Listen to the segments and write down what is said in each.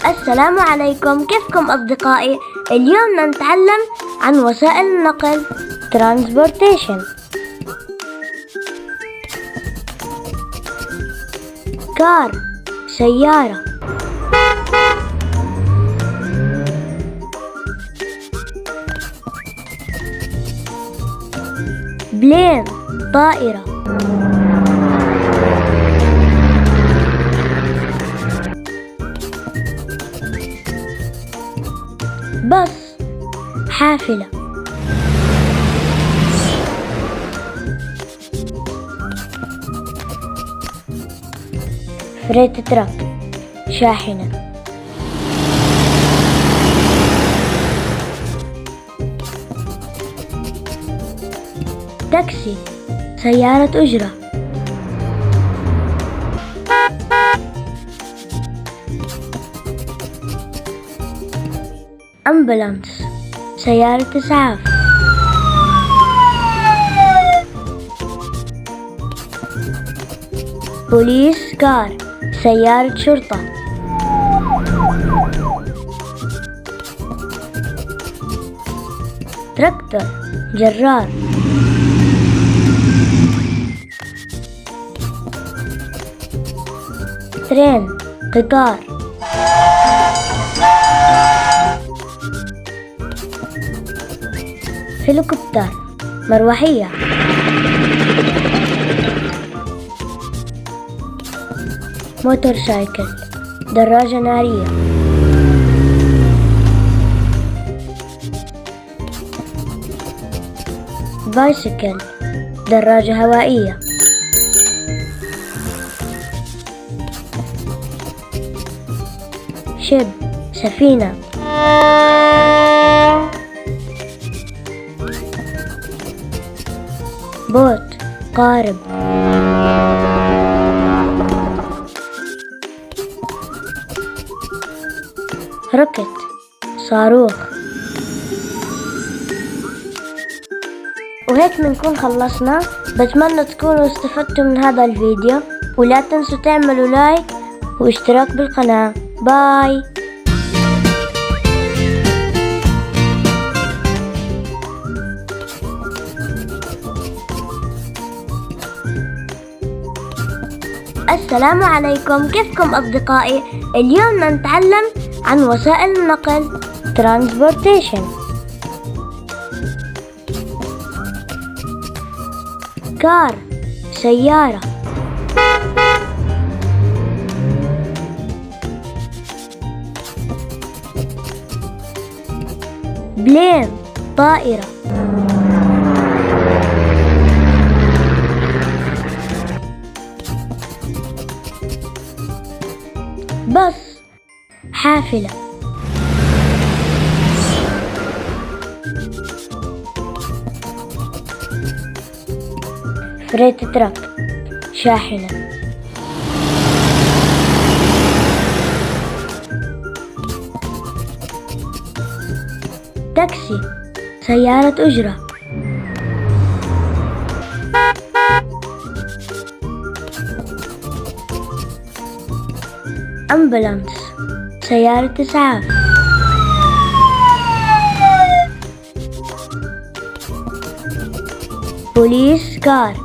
السلام عليكم، كيفكم أصدقائي؟ اليوم نتعلم عن وسائل النقل Transportation. كار سيارة، بلين طائرة، باص حافلة، فريت تراك شاحنة، تاكسي سيارة أجرة، أمبولانس سيارة إسعاف، بوليس كار سيارة شرطة، تراكتور جرار، ترين قطار، هليكوبتر مروحية، موتور سايكل دراجة نارية، بايسكل دراجة هوائية، شب سفينة، بوت قارب، روكت صاروخ. وهيك بنكون خلصنا. بتمنى تكونوا استفدتوا من هذا الفيديو، ولا تنسوا تعملوا لايك واشتراك بالقناة. باي. السلام عليكم، كيفكم أصدقائي؟ اليوم نتعلم عن وسائل النقل Transportation. كار سيارة، بلين طائرة، باص حافلة، فريت تراك شاحنة، تاكسي سيارة أجرة، أمبولانس سيارة إسعاف، بوليس كار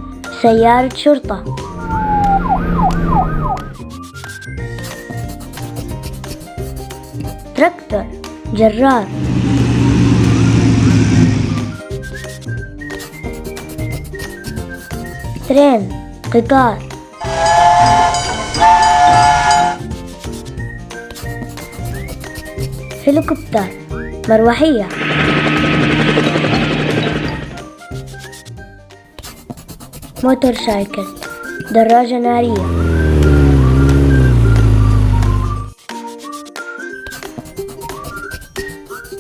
سيارة شرطة، تراكتور جرار، ترين قطار، هليكوبتر مروحية، موتور سايكل دراجة نارية،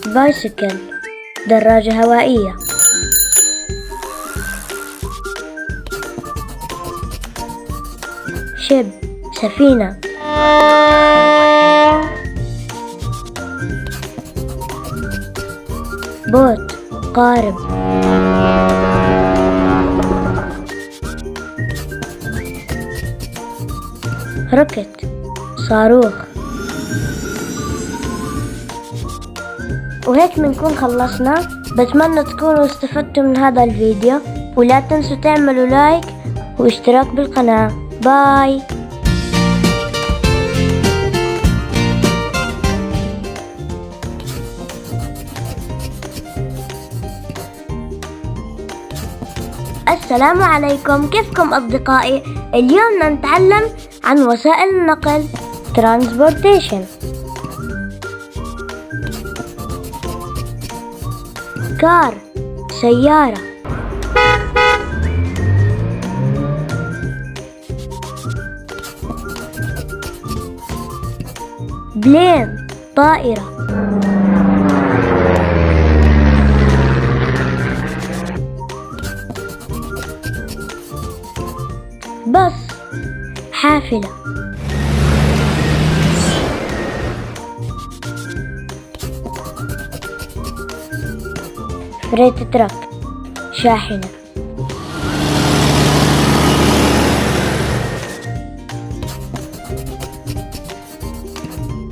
بايسكل دراجة هوائية، شب سفينة، بوت قارب، روكت صاروخ. وهيك بنكون خلصنا. بتمنى تكونوا استفدتوا من هذا الفيديو، ولا تنسوا تعملوا لايك واشتراك بالقناة. باي. السلام عليكم، كيفكم أصدقائي؟ اليوم بدنا نتعلم عن وسائل النقل Transportation. كار سيارة، بلين طائرة، بس حافلة، فريت تراك شاحنة،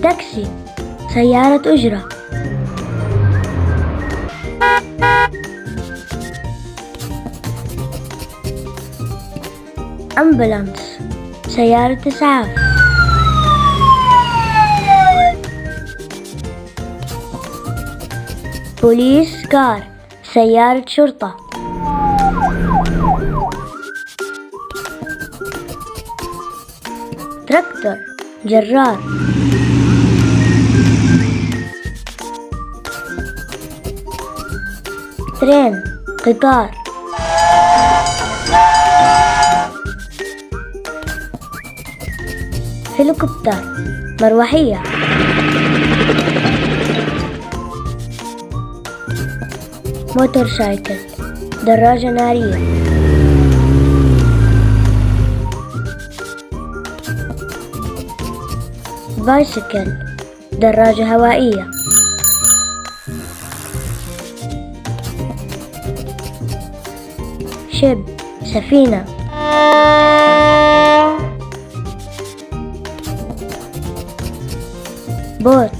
تاكسي سيارة أجرة، أمبولانس سيارة إسعاف، بوليس كار سيارة شرطة، تراكتور جرار، ترين قطار، هليكوبتر مروحية، موتور سايكل دراجة نارية، بايسكل دراجة هوائية، شب سفينة، بوت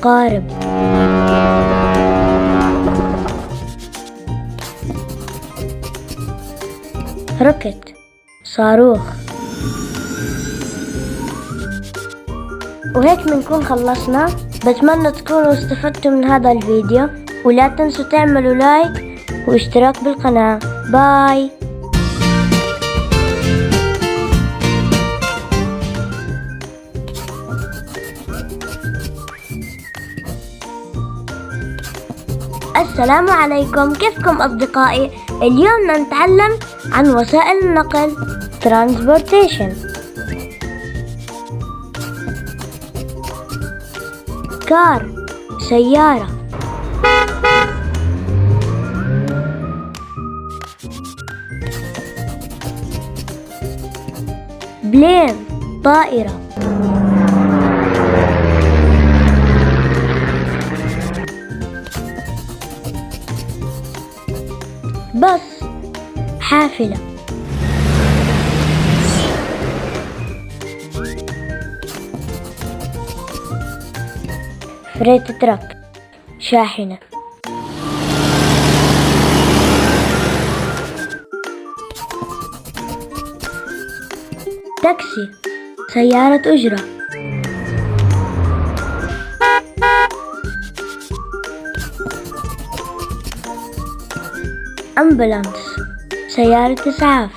قارب، روكت صاروخ. وهيك بنكون خلصنا. بتمنى تكونوا استفدتوا من هذا الفيديو، ولا تنسوا تعملوا لايك واشتراك بالقناة. باي. السلام عليكم، كيفكم أصدقائي؟ اليوم بدنا نتعلم عن وسائل النقل Transportation. كار سيارة، بلين طائرة، بس حافلة، فريت تراك شاحنة، تاكسي سيارة أجرة، أمبولانس سيارة إسعاف،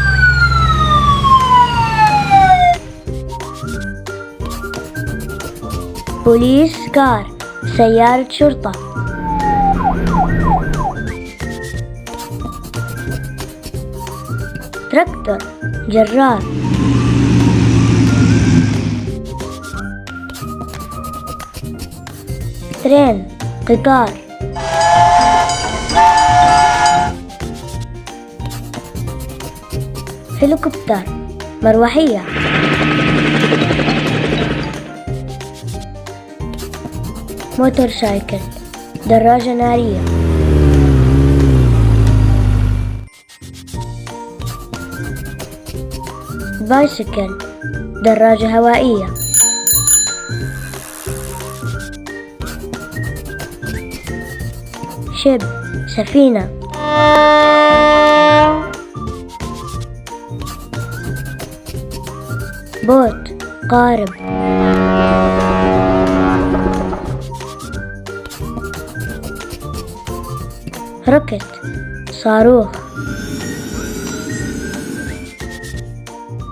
بوليس كار سيارة شرطة، تراكتور جرار، ترين قطار، هليكوبتر مروحية، موتور سايكل دراجة نارية، بايسكل دراجة هوائية، شب سفينة. بوت قارب. روكت صاروخ.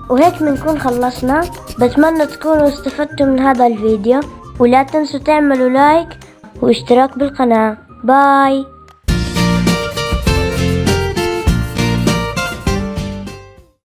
وهيك بنكون خلصنا. بتمنى تكونوا استفدتوا من هذا الفيديو، ولا تنسوا تعملوا لايك واشتراك بالقناة. باي.